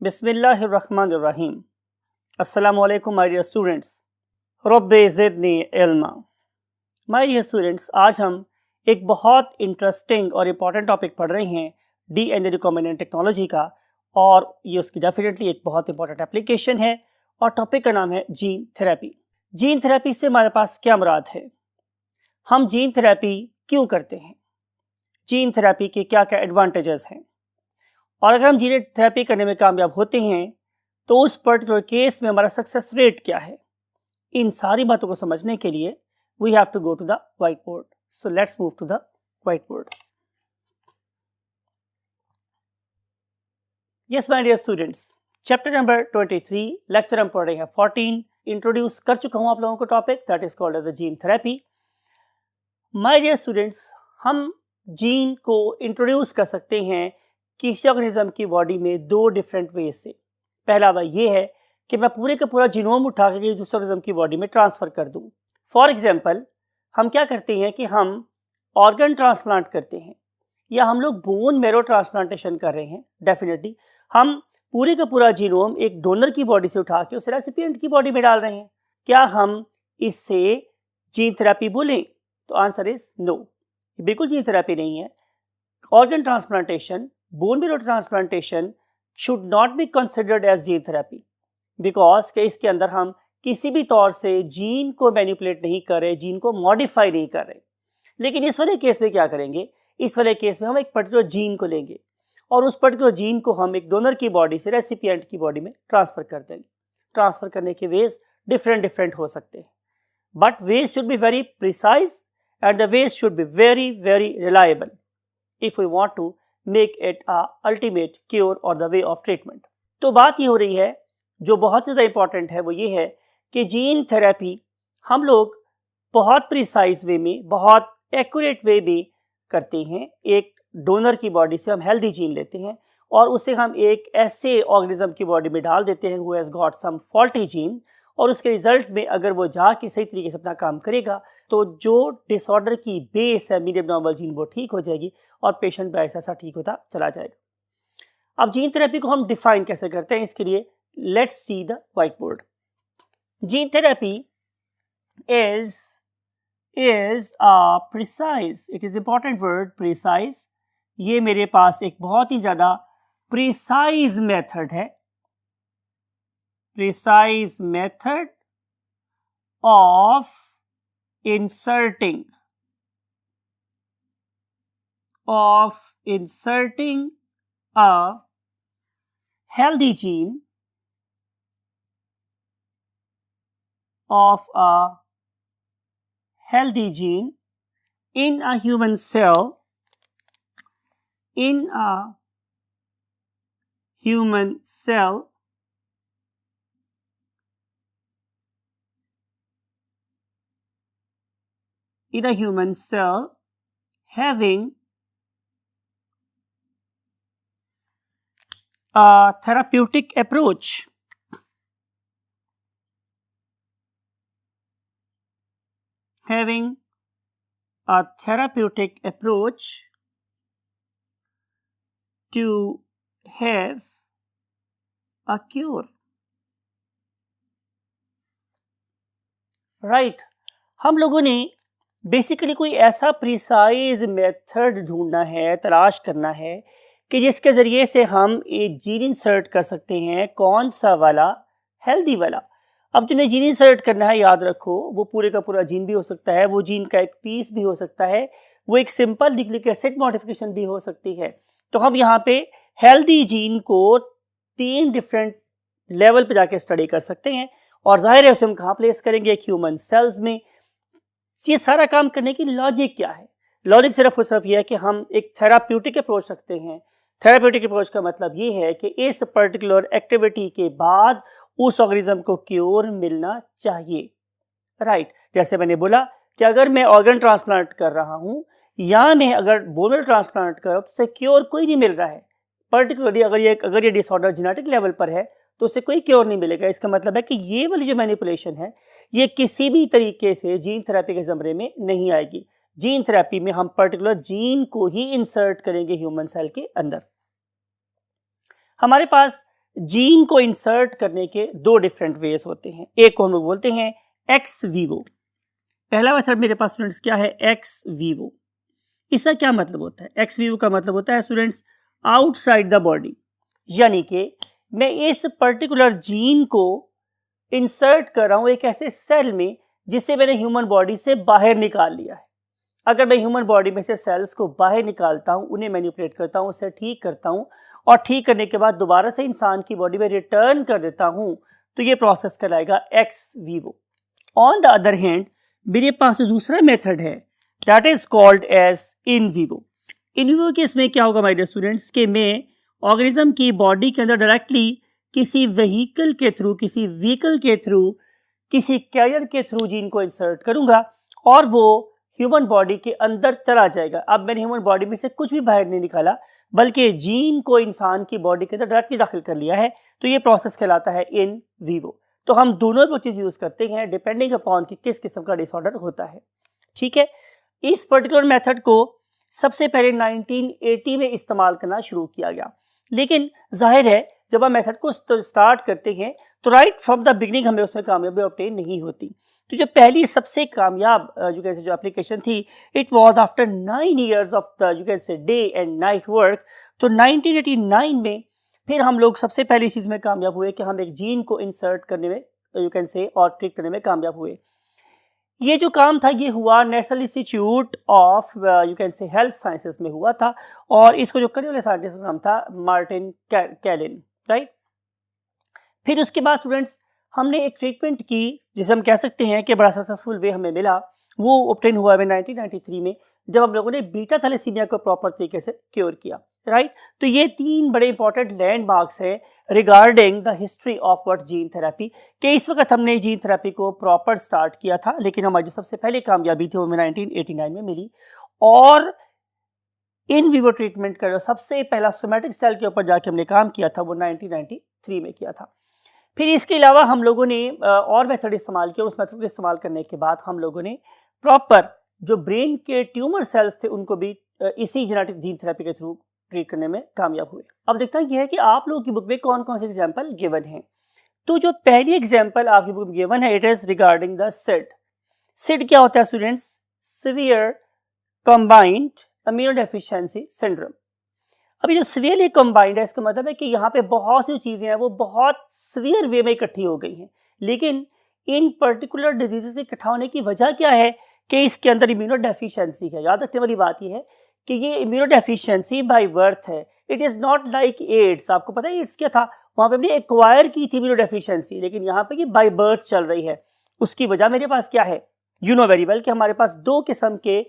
बिस्मिल्लाहिर्रहमानिर्रहीम। अस्सलामुअलैकुम my dear students. रब्बे ज़िदनी इल्मा। माय डियर स्टूडेंट्स, आज हम एक बहुत इंटरेस्टिंग और इम्पॉर्टेंट टॉपिक पढ़ रहे हैं डीएनए रिकॉम्बिनेंट टेक्नोलॉजी का, और ये उसकी डेफिनेटली एक बहुत इंपॉर्टेंट एप्लीकेशन है और टॉपिक का नाम है जीन थेरेपी। जीन थेरेपी से हमारे पास क्या मुराद है, हम जीन थेरेपी क्यों करते हैं, जीन थेरेपी के क्या क्या एडवांटेजेस हैं, और अगर हम जीन थेरेपी करने में कामयाब होते हैं तो उस पर्टिकुलर केस में हमारा सक्सेस रेट क्या है। इन सारी बातों को समझने के लिए we have to go to the white board. So let's move to the white board. Yes my dear students, chapter number 23, lecture हम पढ़ रहे हैं 14। इंट्रोड्यूस कर चुका हूं आप लोगों को topic, that is called as the gene therapy. My dear students, हम जीन को इंट्रोड्यूस कर सकते हैं किसी ऑर्गेनिज्म की बॉडी में दो डिफरेंट वेज से। पहला वह ये है कि मैं पूरे का पूरा जीनोम उठा के दूसरे ऑर्गेनिज्म की बॉडी में ट्रांसफर कर दूं। फॉर एग्जांपल, हम क्या करते हैं कि हम ऑर्गन ट्रांसप्लांट करते हैं, या हम लोग बोन मैरो ट्रांसप्लांटेशन कर रहे हैं। डेफिनेटली हम पूरे का पूरा जीनोम एक डोनर की बॉडी से उठा के उस रेसिपिएंट की बॉडी में डाल रहे हैं। क्या हम इससे जीन थेरेपी बोलें? तो आंसर इज नो, बिल्कुल जीन थेरेपी नहीं है। Organ transplantation, bone marrow transplantation should not be considered as gene therapy, because के इसके अंदर हम किसी भी तौर से जीन को मैनिपुलेट नहीं कर रहे, जीन को मॉडिफाई नहीं कर रहे। लेकिन इस वाले केस में क्या करेंगे, इस वाले केस में हम एक पर्टिकुलर जीन को लेंगे और उस पर्टिकुलर जीन को हम एक डोनर की बॉडी से रेसिपिएंट की बॉडी में ट्रांसफर कर देंगे। ट्रांसफर करने के वेज डिफरेंट हो सकते हैं, but ways should be very precise and the ways should be very reliable if we want to make it a ultimate cure or the way of treatment। तो बात ये हो रही है, जो बहुत ज़्यादा इंपॉर्टेंट है वो ये है कि जीन थेरेपी हम लोग बहुत प्रिसाइज वे में, बहुत एक्यूरेट वे में करते हैं। एक डोनर की बॉडी से हम हेल्दी जीन लेते हैं और उसे हम एक ऐसे ऑर्गेनिज्म की बॉडी में डाल देते हैं who has got some faulty gene, और उसके रिजल्ट में अगर वो जाके सही तरीके से अपना काम करेगा तो जो डिसऑर्डर की बेस है मीडियम नॉर्मल जीन, वो ठीक हो जाएगी और पेशेंट ऐसा ऐसा ठीक होता चला जाएगा। अब जीन थेरेपी को हम डिफाइन कैसे करते हैं, इसके लिए let's see the white board. Gene therapy is a precise, it is important word precise. ये मेरे पास एक बहुत ही ज्यादा प्रिसाइज मेथड है, precise method of inserting a healthy gene in a human cell, in a human cell having a therapeutic approach. Having a therapeutic approach to have a cure. Right. हम लोगों ने basically कोई ऐसा precise method ढूंढना है, तलाश करना है कि जिसके ज़रिए से हम एक जीन इंसर्ट कर सकते हैं। कौन सा वाला? हेल्दी वाला। अब जिन्हें जीन इंसर्ट करना है, याद रखो, वो पूरे का पूरा जीन भी हो सकता है, वो जीन का एक पीस भी हो सकता है, वो एक सिंपल न्यूक्लिक एसिड मॉडिफिकेशन भी हो सकती है। तो हम यहाँ पे हेल्दी जीन को 3 डिफरेंट लेवल पे जाके स्टडी कर सकते हैं, और जाहिर है उसे हम कहाँ प्लेस करेंगे? एक ह्यूमन सेल्स में। ये सारा काम करने की लॉजिक क्या है? लॉजिक सिर्फ और सिर्फ ये है कि हम एक थेराप्यूटिक अप्रोच रखते हैं। थेराप्यूटिक अप्रोच का मतलब ये है कि इस पर्टिकुलर एक्टिविटी के बाद उस ऑर्गेनिज्म को क्योर मिलना चाहिए। राइट। जैसे मैंने बोला कि अगर मैं ऑर्गन ट्रांसप्लांट कर रहा हूँ या मैं अगर बोन मैरो ट्रांसप्लांट कर रहा हूँ, तो क्योर कोई नहीं मिल रहा है। पर्टिकुलरली अगर ये डिसऑर्डर जेनेटिक लेवल पर है तो उसे कोई क्योर नहीं मिलेगा। इसका मतलब है कि ये वाली जो मैनिपुलेशन है ये किसी भी तरीके से जीन थेरेपी के ज़मरे में नहीं आएगी। जीन थेरेपी में हम पर्टिकुलर जीन को ही इंसर्ट करेंगे ह्यूमन सेल के अंदर। हमारे पास जीन को इंसर्ट करने के दो डिफरेंट वेज होते हैं। एक को हम लोग बोलते हैं एक्स वीवो। पहला मेथड मेरे पास स्टूडेंट्स क्या है, एक्स वीवो। इसका क्या मतलब होता है? एक्स वीवो का मतलब होता है स्टूडेंट्स आउटसाइड द बॉडी, यानी कि मैं इस पर्टिकुलर जीन को इंसर्ट कर रहा हूं एक ऐसे सेल में जिसे मैंने ह्यूमन बॉडी से बाहर निकाल लिया है। अगर मैं ह्यूमन बॉडी में से सेल्स को बाहर निकालता हूं, उन्हें मैनिपुलेट करता हूं, उसे ठीक करता हूं और ठीक करने के बाद दोबारा से इंसान की बॉडी में रिटर्न कर देता हूं, तो ये प्रोसेस कहलाएगा ex vivo. On the other hand मेरे पास दूसरा मेथड है, that is called as in vivo. In vivo case में क्या होगा माय डियर स्टूडेंट्स, कि मैं ऑर्गेनिज्म की बॉडी के अंदर डायरेक्टली किसी व्हीकल के थ्रू, किसी व्हीकल के थ्रू, किसी कैरियर के थ्रू जीन को इंसर्ट करूंगा और वो ह्यूमन बॉडी के अंदर चला जाएगा। अब मैंने ह्यूमन बॉडी में से कुछ भी बाहर नहीं निकाला, बल्कि जीन को इंसान की बॉडी के अंदर डायरेक्टली दाखिल कर लिया है, तो ये प्रोसेस कहलाता है इन वीवो। तो हम दोनों अप्रोचेज यूज करते हैं डिपेंडिंग अपॉन कि किस किस्म का डिसऑर्डर होता है। ठीक है, इस पर्टिकुलर मेथड को सबसे पहले 1980 में इस्तेमाल करना शुरू किया गया, लेकिन जाहिर है जब हम मेथड को स्टार्ट करते हैं तो राइट फ्रॉम द बिगनिंग हमें उसमें कामयाबी ऑब्टेन नहीं होती। तो जो पहली सबसे कामयाब जो एप्लीकेशन थी, it was after 9 years of the day and night work. तो 1989 में फिर हम लोग सबसे पहली चीज़ में कामयाब हुए कि हम एक जीन को इंसर्ट करने में और ट्रीट करने में कामयाब हुए। ये जो काम था ये हुआ national institute of health sciences में हुआ था और इसको जो करने वाले साइंटिस्ट का नाम था मार्टिन कैलिन, राइट। फिर उसके बाद स्टूडेंट्स हमने एक ट्रीटमेंट की जिसे हम कह सकते हैं कि बड़ा सक्सेसफुल वे हमें मिला, वो ऑब्टेन हुआ है 1993 में, जब हम लोगों ने बीटा थैलेसीमिया को प्रॉपर तरीके से क्योर किया, राइट। तो ये 3 बड़े इंपॉर्टेंट लैंडमार्क्स हैं regarding the history of what gene therapy, कि इस वक्त हमने जीन थेरेपी को प्रॉपर स्टार्ट किया था, लेकिन हमारी जो सबसे पहले कामयाबी थी वो 1989 में मिली। और इन वीवो ट्रीटमेंट का जो सबसे पहला सोमैटिक सेल के ऊपर जाके हमने काम किया था वो 1993 में किया था। फिर इसके अलावा हम लोगों ने और मेथड इस्तेमाल किया। उस मेथड को इस्तेमाल करने के बाद हम लोगों ने प्रॉपर जो ब्रेन के ट्यूमर सेल्स थे उनको भी इसी जेनेटिक जीन थेरेपी के थ्रू ट्रीट करने में कामयाब हुए। अब देखते हैं यह है कि आप लोगों की बुक में कौन कौन से एग्जाम्पल गिवन हैं। तो जो पहली एग्जाम्पल आपकी बुक में गिवन है, it is regarding the SID. SID क्या होता है students? Severe combined immunodeficiency syndrome. अभी जो सीवियरली कंबाइंड है, इसका मतलब है कि यहाँ पे बहुत सी चीजें हैं वो बहुत सीवियर वे में इकट्ठी हो गई हैं, लेकिन इन पर्टिकुलर डिजीजेस के इकट्ठा होने की वजह क्या है कि इसके अंदर इम्यूनोडेफिशिएंसी है। याद रखने वाली बात यह है कि ये इम्यूनोडेफिशिएंसी बाय बर्थ है, it is not like AIDS. आपको पता है एड्स क्या था? वहां पे हमने एक्वायर की थी इम्यूनोडेफिशिएंसी, लेकिन यहाँ पे ये बाय बर्थ चल रही है। उसकी वजह मेरे पास क्या है? यू नो वेरी वेल कि हमारे पास 2 किस्म के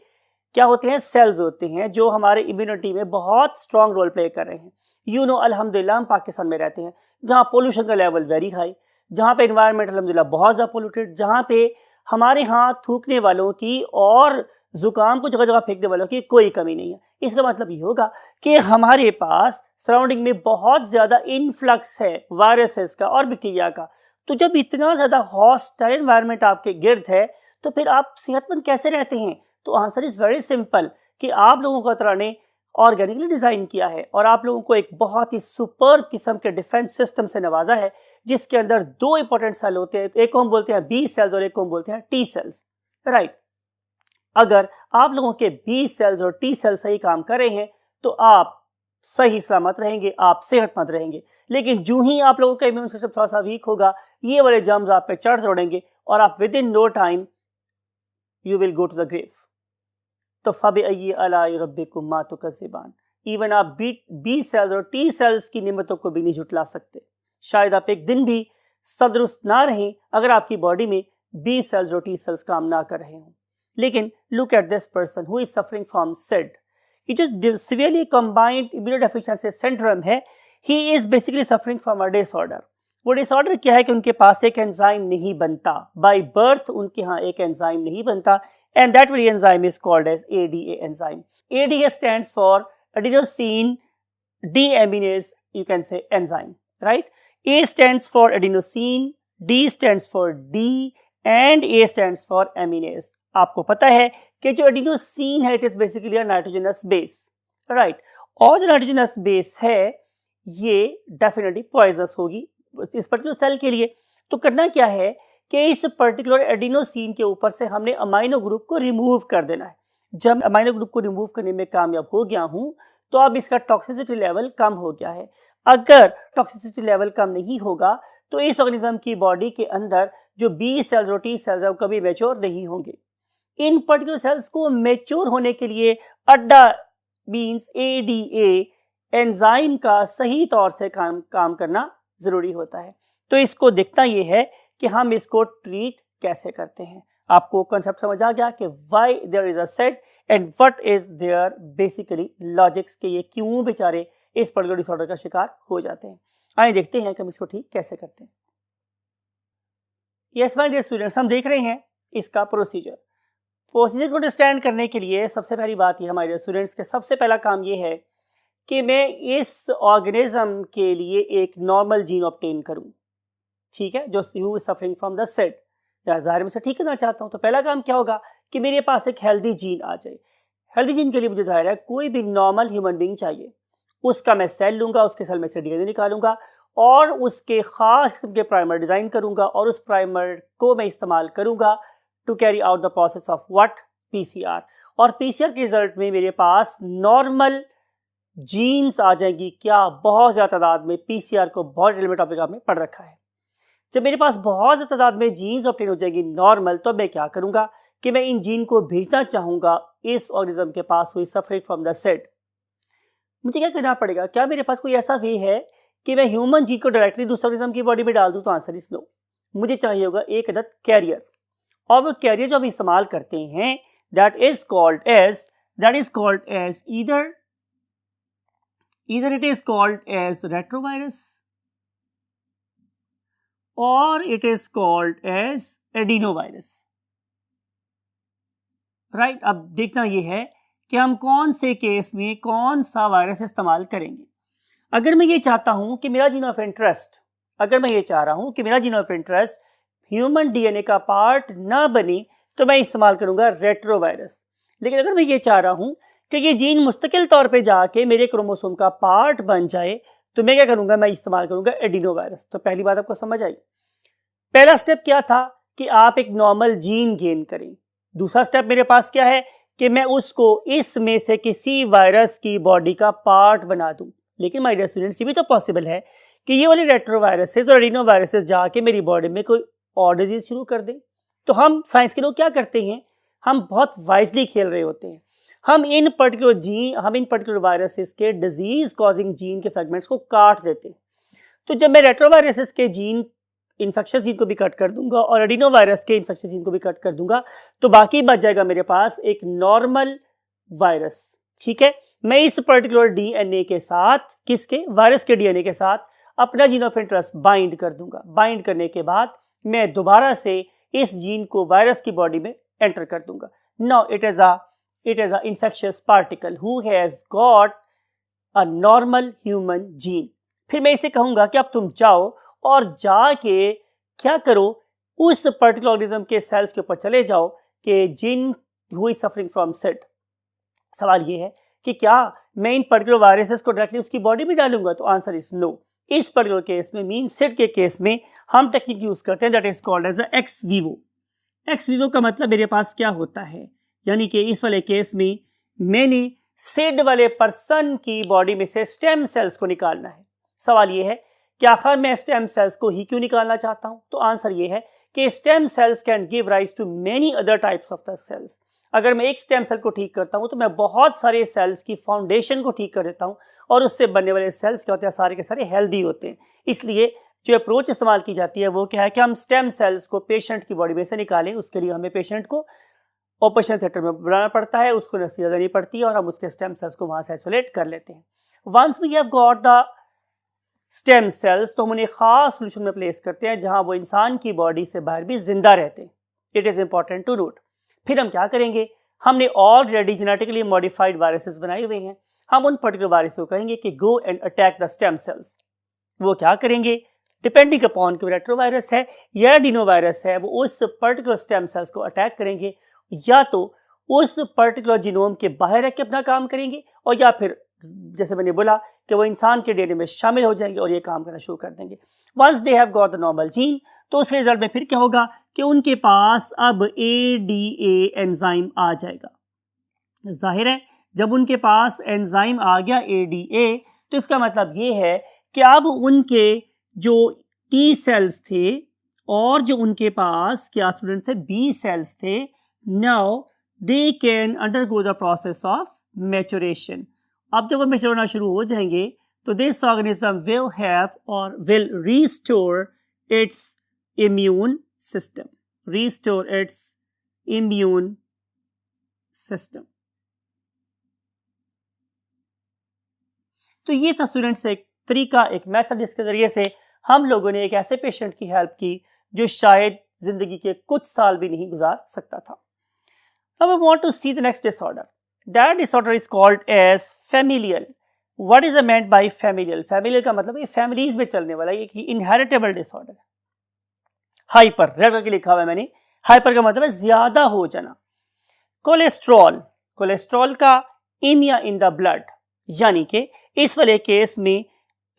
क्या होते हैं, सेल्स होते हैं जो हमारे इम्यूनिटी में बहुत स्ट्रॉन्ग रोल प्ले कर रहे हैं। यू नो अल्हम्दुलिल्लाह हम पाकिस्तान में रहते हैं जहाँ पोल्यूशन का लेवल वेरी हाई, जहाँ पे इन्वायरमेंट अल्हम्दुलिल्लाह बहुत ज़्यादा पोल्यूटेड, जहाँ पे हमारे यहाँ थूकने वालों की और जुकाम को जगह जगह फेंकने वालों की कोई कमी नहीं है। इसका मतलब ये होगा कि हमारे पास सराउंडिंग में बहुत ज़्यादा इनफ्लक्स है वायरसेस का और बैक्टीरिया का। तो जब इतना ज़्यादा हॉस्टाइल एनवायरनमेंट आपके गिर्द है तो फिर आप सेहतमंद कैसे रहते हैं? तो आंसर इज वेरी सिंपल कि आप लोगों को अल्लाह ने ऑर्गेनिकली डिज़ाइन किया है और आप लोगों को एक बहुत ही सुपर किस्म के डिफेंस सिस्टम से नवाजा है, जिसके अंदर 2 इंपॉर्टेंट सेल होते हैं, एक को हम बोलते हैं बी सेल्स और एक को हम बोलते हैं टी सेल्स, राइट। अगर आप लोगों के बी सेल्स और टी सेल्स सही काम कर रहे हैं तो आप सही सलामत रहेंगे, आप सेहतमंद रहेंगे। लेकिन जो ही आप लोगों का इम्यून सिस्टम थोड़ा सा वीक होगा, ये वाले जर्म्स आप पे चढ़ दौड़ेंगे और आप within no time you will go to the grave. तो फबिअय्यि आलाइ रब्बिकुमा तुकज़्ज़िबान, इवन आप बी सेल्स और टी सेल्स की नियमतों को भी नहीं झुटला सकते। शायद आप एक दिन भी तंदुरुस्त ना रहें अगर आपकी बॉडी में बी सेल्स और टी सेल्स काम ना कर रहे हों। लेकिन look at this person who is suffering from SCID, it is severely combined immunodeficiency syndrome है। He is basically suffering from a disorder. वो डिसऑर्डर क्या है कि उनके पास एक एंजाइम नहीं बनता, बाय बर्थ उनके यहाँ एक एंजाइम नहीं बनता, and that very enzyme is called as ADA enzyme. ADA stands for adenosine deaminase, you can say enzyme, right? A stands for adenosine, D stands for D and A stands for aminase. आपको पता है कि जो adenosine है it is basically a nitrogenous base, right? और जो nitrogenous base है ये डेफिनेटली पॉइजनस होगी इस पर्टिकुलर सेल के लिए। तो करना क्या है कि इस पर्टिकुलर एडिनोसिन के ऊपर से हमने अमाइनो ग्रुप को रिमूव कर देना है। जब अमाइनो ग्रुप को रिमूव करने में कामयाब हो गया हूँ तो अब इसका टॉक्सिसिटी लेवल कम हो गया है। अगर टॉक्सिसिटी लेवल कम नहीं होगा तो इस ऑर्गेनिज्म की बॉडी के अंदर जो बी सेल्स और टी सेल्स है वो कभी मैच्योर नहीं होंगे। इन पर्टिकुलर सेल्स को मैच्योर होने के लिए अड्डा मींस ADA एंजाइम का सही तौर से काम करना जरूरी होता है। तो इसको देखना ये है कि हम इसको ट्रीट कैसे करते हैं। आपको कॉन्सेप्ट समझ आ गया कि why there is a set and what is there basically logics के ये क्यों बेचारे इस पर्टिकुलर डिसऑर्डर का शिकार हो जाते हैं। आइए देखते हैं कि हम इसको ठीक कैसे करते हैं। यस माय डियर स्टूडेंट्स, हम देख रहे हैं इसका प्रोसीजर को अंडरस्टैंड करने के लिए सबसे पहली बात ये हमारे स्टूडेंट्स के सबसे पहला काम ये है कि मैं इस ऑर्गेनिज्म के लिए एक नॉर्मल जीन ऑब्टेन करूं, ठीक है, जो who is suffering from the set या ज़ाहिर में से ठीक करना चाहता हूं। तो पहला काम क्या होगा कि मेरे पास एक हेल्दी जीन आ जाए। हेल्दी जीन के लिए मुझे ज़ाहिर है कोई भी नॉर्मल ह्यूमन बीइंग चाहिए। उसका मैं सेल लूंगा, उसके सेल में से DNA निकालूंगा और उसके खास किस्म के प्राइमर डिज़ाइन करूंगा और उस प्राइमर को मैं इस्तेमाल करूंगा to carry out the process of what PCR। और PCR के रिजल्ट में मेरे पास नॉर्मल जीन्स आ जाएंगी। क्या बहुत ज़्यादा तादाद में PCR को बहुत रिलेवेंट टॉपिक आपने पढ़ रखा है। जब मेरे पास बहुत ज़्यादा तादाद में जीन्स ऑब्टेन हो जाएगी नॉर्मल, तो मैं क्या करूंगा कि मैं इन जीन को भेजना चाहूँगा इस ऑर्गेनिज्म के पास हुई सफरिंग फ्रॉम द सेट। मुझे क्या करना पड़ेगा? क्या मेरे पास कोई ऐसा वे है कि मैं ह्यूमन जीन को डायरेक्टली दूसरे ऑर्गेनिज्म की बॉडी में डाल दूँ? तो आंसर इज नो। मुझे चाहिए होगा एक अदद कैरियर, और वो कैरियर जो हम इस्तेमाल करते हैं that is called as either it is called as retrovirus or it is called as adenovirus, right. अब देखना ये है कि हम कौन से केस में कौन सा वायरस इस्तेमाल करेंगे। अगर मैं ये चाहता हूं कि मेरा gene of interest human DNA का पार्ट ना बने तो मैं इस्तेमाल करूंगा रेट्रोवायरस। लेकिन अगर मैं ये चाह रहा हूं कि ये जीन मुस्तकिल तौर पे जाके मेरे क्रोमोसोम का पार्ट बन जाए तो मैं क्या करूंगा? मैं इस्तेमाल करूंगा एडिनोवायरस। तो पहली बात आपको समझ आई। पहला स्टेप क्या था कि आप एक नॉर्मल जीन गेन करें। दूसरा स्टेप मेरे पास क्या है कि मैं उसको इसमें से किसी वायरस की बॉडी का पार्ट बना दूं। लेकिन माय डियर स्टूडेंट्स, ये भी तो पॉसिबल है कि ये वाले रेट्रोवायरसेस और एडिनोवायरसेस जाके मेरी बॉडी में कोई और डिजीज शुरू कर दें। तो हम साइंस के लोग क्या करते हैं, हम बहुत वाइजली खेल रहे होते हैं। हम इन पर्टिकुलर वायरसेस के डिजीज कॉजिंग जीन के फ्रेगमेंट्स को काट देते हैं। तो जब मैं रेट्रोवायरसेस के जीन इन्फेक्शियस जीन को भी कट कर दूंगा और एडिनोवायरस के इन्फेक्शियस जीन को भी कट कर दूंगा तो बाकी बच जाएगा मेरे पास एक नॉर्मल वायरस, ठीक है। मैं इस पर्टिकुलर DNA के साथ, किसके? वायरस के DNA के साथ अपना जीन ऑफ इंटरेस्ट बाइंड कर दूंगा। बाइंड करने के बाद मैं दोबारा से इस जीन को वायरस की बॉडी में एंटर कर दूंगा। Now it is a infectious particle who has got a normal human gene। फिर मैं इसे कहूंगा कि अब तुम जाओ और जाके क्या करो, उस पर्टिकुलर ऑर्गेनिज्म के सेल्स के ऊपर चले जाओ कि जिन who is suffering from SID। सवाल ये है कि क्या मैं इन पर्टिकुलर वायरसेस को डायरेक्टली उसकी बॉडी में डालूंगा? तो आंसर इज नो। इस पर्टिकुलर केस में मीन SID के केस में हम टेक्निक यूज करते हैं that is called as ex vivo. Ex vivo का मतलब मेरे पास क्या होता है, यानी कि इस वाले केस में मैंने सिड वाले पर्सन की बॉडी में से स्टेम सेल्स को निकालना है। सवाल ये है कि आखिर मैं स्टेम सेल्स को ही क्यों निकालना चाहता हूं? तो आंसर ये है कि stem cells can give rise to many other types of the cells. अगर मैं एक स्टेम सेल को ठीक करता हूं तो मैं बहुत सारे सेल्स की फाउंडेशन को ठीक कर देता हूं और उससे बनने वाले सेल्स क्या होते हैं? सारे के सारे हेल्दी होते हैं। इसलिए जो अप्रोच इस्तेमाल की जाती है वो क्या है कि हम स्टेम सेल्स को पेशेंट की बॉडी में से निकालें। उसके लिए हमें पेशेंट को ऑपरेशन थिएटर में बुलाना पड़ता है, उसको एनेस्थीसिया देनी पड़ती है और हम उसके स्टेम सेल्स को वहां से आइसोलेट कर लेते हैं। Once we have got the stem cells तो हम उन्हें खास सोल्यूशन में प्लेस करते हैं जहां वो इंसान की बॉडी से बाहर भी जिंदा रहते हैं। It is important to note. फिर हम क्या करेंगे, हमने ऑलरेडी जेनेटिकली मॉडिफाइड वायरसेस बनाए हुए हैं, हम उन पर्टिकुलर वायरस को कहेंगे कि go and attack the stem sales. वो क्या करेंगे, डिपेंडिंग अपॉन कि रेट्रोवायरस है या एडिनोवायरस है, वो उस पर्टिकुलर स्टेम सेल्स को अटैक करेंगे, या तो उस पर्टिकुलर जीनोम के बाहर रख के अपना काम करेंगे और या फिर जैसे मैंने बोला कि वो इंसान के डीएनए में शामिल हो जाएंगे और ये काम करना शुरू कर देंगे। Once they have got the normal gene, तो उसके रिजल्ट में फिर क्या होगा कि उनके पास अब ADA एंजाइम आ जाएगा। जाहिर है जब उनके पास एंजाइम आ गया ADA, तो इसका मतलब ये है कि अब उनके जो T सेल्स थे और जो उनके पास क्या स्टूडेंट थे B सेल्स थे, now they can undergo the process of maturation. अब जब वो मैच्योर होना शुरू हो जाएंगे तो दिस ऑर्गेनिज्म विल हैव और will restore it's immune system, restore it's immune system. तो ये था स्टूडेंट्स एक तरीका, एक मेथड जिसके जरिए से हम लोगों ने एक ऐसे पेशेंट की हेल्प की जो शायद जिंदगी के कुछ साल भी नहीं गुजार सकता था। Now we want to see the next disorder. That disorder is called as familial. What is meant by familial? Familial का मतलब ये फैमिलीज में चलने वाला एक इनहेरिटेबल डिसऑर्डर है। हाइपर रेड करके लिखा हुआ है मैंने, हाइपर का मतलब है ज्यादा हो जाना। कोलेस्ट्रॉल, कोलेस्ट्रॉल का एमिया इन द ब्लड, यानी कि इस वाले केस में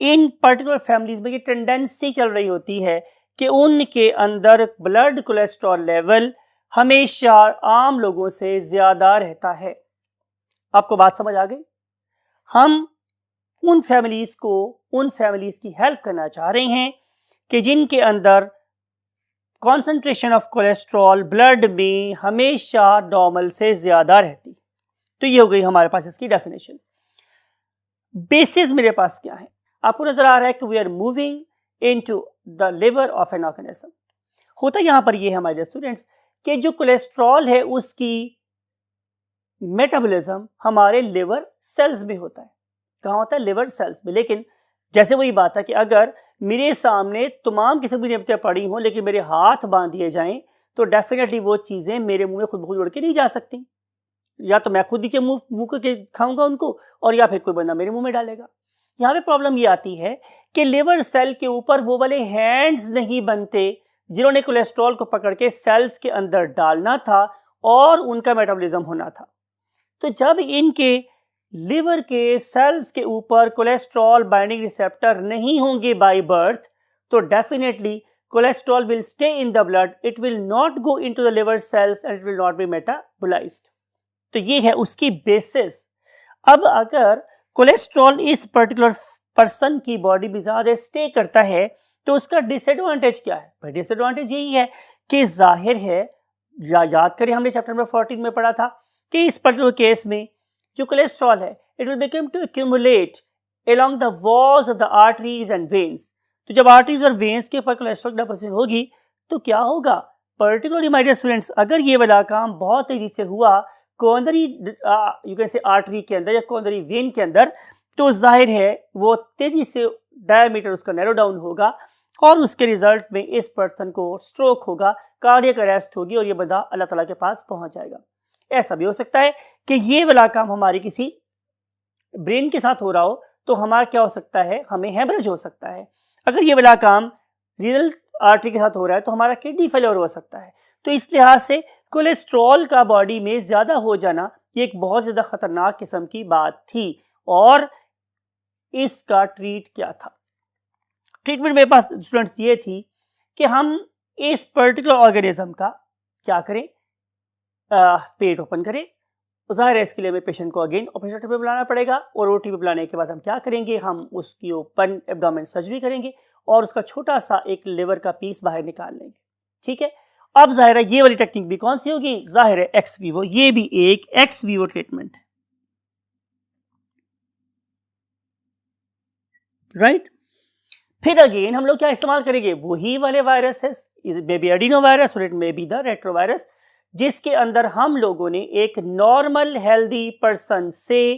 इन पर्टिकुलर फैमिलीज में ये टेंडेंसी चल रही होती है कि उनके अंदर ब्लड कोलेस्ट्रॉल लेवल हमेशा आम लोगों से ज्यादा रहता है। आपको बात समझ आ गई? हम उन फैमिलीज की हेल्प करना चाह रहे हैं कि जिनके अंदर कॉन्सेंट्रेशन ऑफ कोलेस्ट्रॉल ब्लड में हमेशा नॉर्मल से ज्यादा रहती। तो ये हो गई हमारे पास इसकी डेफिनेशन। बेसिस मेरे पास क्या है? आपको नजर आ रहा है कि we are moving into the liver of an organism. होता यहां पर ये है हमारे स्टूडेंट्स कि जो कोलेस्ट्रॉल है उसकी मेटाबॉलिज्म हमारे लिवर सेल्स में होता है। कहाँ होता है? लिवर सेल्स में। लेकिन जैसे वही बात है कि अगर मेरे सामने तमाम किस्म की नियमतें पड़ी हों लेकिन मेरे हाथ बांध दिए जाएं तो डेफिनेटली वो चीजें मेरे मुंह में खुद ब खुद उड़ के नहीं जा सकती। या तो मैं खुद नीचे मुंह करके खाऊंगा उनको और या फिर कोई बंदा मेरे मुंह में डालेगा। यहाँ पे प्रॉब्लम ये आती है कि लिवर सेल के ऊपर वो वाले हैंड्स नहीं बनते जिन्होंने कोलेस्ट्रॉल को पकड़ के सेल्स के अंदर डालना था और उनका मेटाबॉलिज्म होना था। तो जब इनके लिवर के सेल्स के ऊपर कोलेस्ट्रॉल बाइंडिंग रिसेप्टर नहीं होंगे बाय बर्थ, तो definitely cholesterol will stay in the blood, it will not go into the liver cells and it will not be metabolised. तो ये है उसकी बेसिस। अब अगर कोलेस्ट्रॉल इस पर्टिकुलर पर्सन की बॉडी में ज्यादा स्टे करता है तो उसका डिसएडवांटेज क्या है? भाई डिसएडवांटेज यही है कि जाहिर है, याद करें हमने चैप्टर नंबर 14 में पढ़ा था कि इस पर्टिकुलर केस में जो कोलेस्ट्रॉल है it will become to accumulate along the walls of the arteries and veins. तो जब आर्टरीज और वेन्स के ऊपर कोलेस्ट्रॉल डिपोजिशन होगी तो क्या होगा? पर्टिकुलरली माय डियर स्टूडेंट्स, अगर ये वाला काम बहुत तेजी से हुआ coronary you can say artery के अंदर या कोरोनरी वेन के अंदर, तो जाहिर है वो तेजी से डायमीटर उसका नैरो डाउन होगा और उसके रिजल्ट में इस पर्सन को स्ट्रोक होगा, कार्डियक अरेस्ट होगी और ये बंदा अल्लाह ताला के पास पहुंच जाएगा। ऐसा भी हो सकता है कि ये वाला काम हमारी किसी ब्रेन के साथ हो रहा हो तो हमारा क्या हो सकता है? हमें हेमरेज हो सकता है। अगर ये वाला काम रीनल आर्टरी के साथ हो रहा है तो हमारा किडनी फेलियर हो सकता है। तो इस लिहाज से कोलेस्ट्रॉल का बॉडी में ज्यादा हो जाना ये एक बहुत ज्यादा खतरनाक किस्म की बात थी। और इसका ट्रीट क्या था? ट्रीटमेंट मेरे पास स्टूडेंट्स ये थी कि हम इस पर्टिकुलर ऑर्गेनिज्म का क्या करें? पेट ओपन करें। ज़ाहिर है इसके लिए हमें पेशेंट को अगेन ऑपरेशन टेबल पे बुलाना पड़ेगा और ओटी पे बुलाने के बाद हम क्या करेंगे? हम उसकी ओपन एब्डोमेन सर्जरी करेंगे और उसका छोटा सा एक लिवर का पीस बाहर निकाल लेंगे। ठीक है, अब जाहिर है ये वाली टेक्निक भी कौन सी होगी? जाहिर है एक्स वीवो। ये भी एक एक्स वीवो ट्रीटमेंट है, राइट। फिर अगेन हम लोग क्या इस्तेमाल करेंगे? वही वाले viruses, may be adeno virus और it may be the retrovirus, जिसके अंदर हम लोगों ने एक नॉर्मल हेल्दी पर्सन से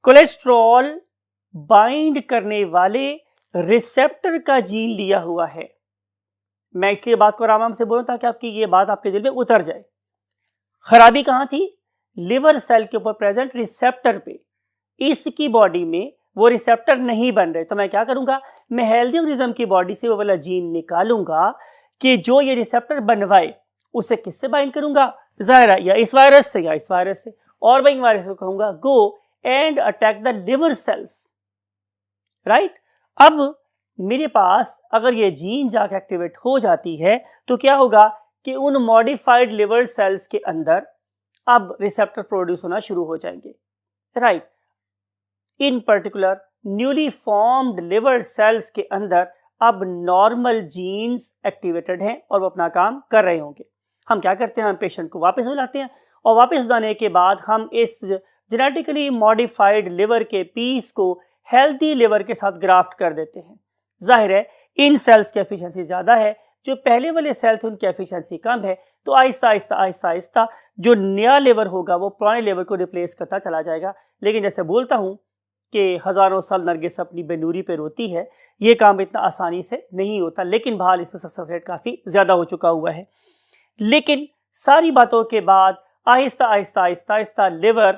कोलेस्ट्रॉल बाइंड करने वाले रिसेप्टर का जीन लिया हुआ है। मैं इसलिए बात को आराम से बोलूं ताकि आपकी ये बात आपके दिल में उतर जाए। खराबी कहां थी? लिवर सेल के ऊपर प्रेजेंट रिसेप्टर पे। इसकी बॉडी में वो रिसेप्टर नहीं बन रहे, तो मैं क्या करूंगा? मैं हेल्दी ऑर्गेनिज्म की बॉडी से वो वाला जीन निकालूंगा कि जो ये रिसेप्टर बनवाए। उसे किससे बाइंड करूंगा? जाहिर है या इस वायरस से या इस वायरस से, और मैं इन वायरस को कहूंगा go and attack the liver cells, right. अब मेरे पास अगर ये जीन जाके एक्टिवेट हो जाती है तो क्या होगा कि उन मॉडिफाइड लिवर सेल्स के अंदर अब रिसेप्टर प्रोड्यूस होना शुरू हो जाएंगे, राइट। इन particular newly formed liver cells के अंदर अब नॉर्मल जीन्स एक्टिवेटेड हैं और वो अपना काम कर रहे होंगे। हम क्या करते हैं, हम पेशेंट को वापस बुलाते हैं और वापस बुलाने के बाद हम इस जेनेटिकली मॉडिफाइड लिवर के पीस को हेल्थी लिवर के साथ ग्राफ्ट कर देते हैं। जाहिर है इन सेल्स की एफिशिएंसी ज़्यादा है, जो पहले वाले सेल थे उनकी एफिशिएंसी कम है, तो आहिस्ता आहिस्ता आहिस्ता आहिस्ता जो नया लिवर होगा वो पुराने लिवर को रिप्लेस करता चला जाएगा। लेकिन जैसे बोलता हूँ कि हज़ारों साल नरगिस अपनी बेनूरी पे रोती है, ये काम इतना आसानी से नहीं होता, लेकिन बहरहाल इसमें सक्सेस रेट काफ़ी ज़्यादा हो चुका हुआ है। लेकिन सारी बातों के बाद आहिस्ता आहिस्ता आहिस्ता आहिस्ता लिवर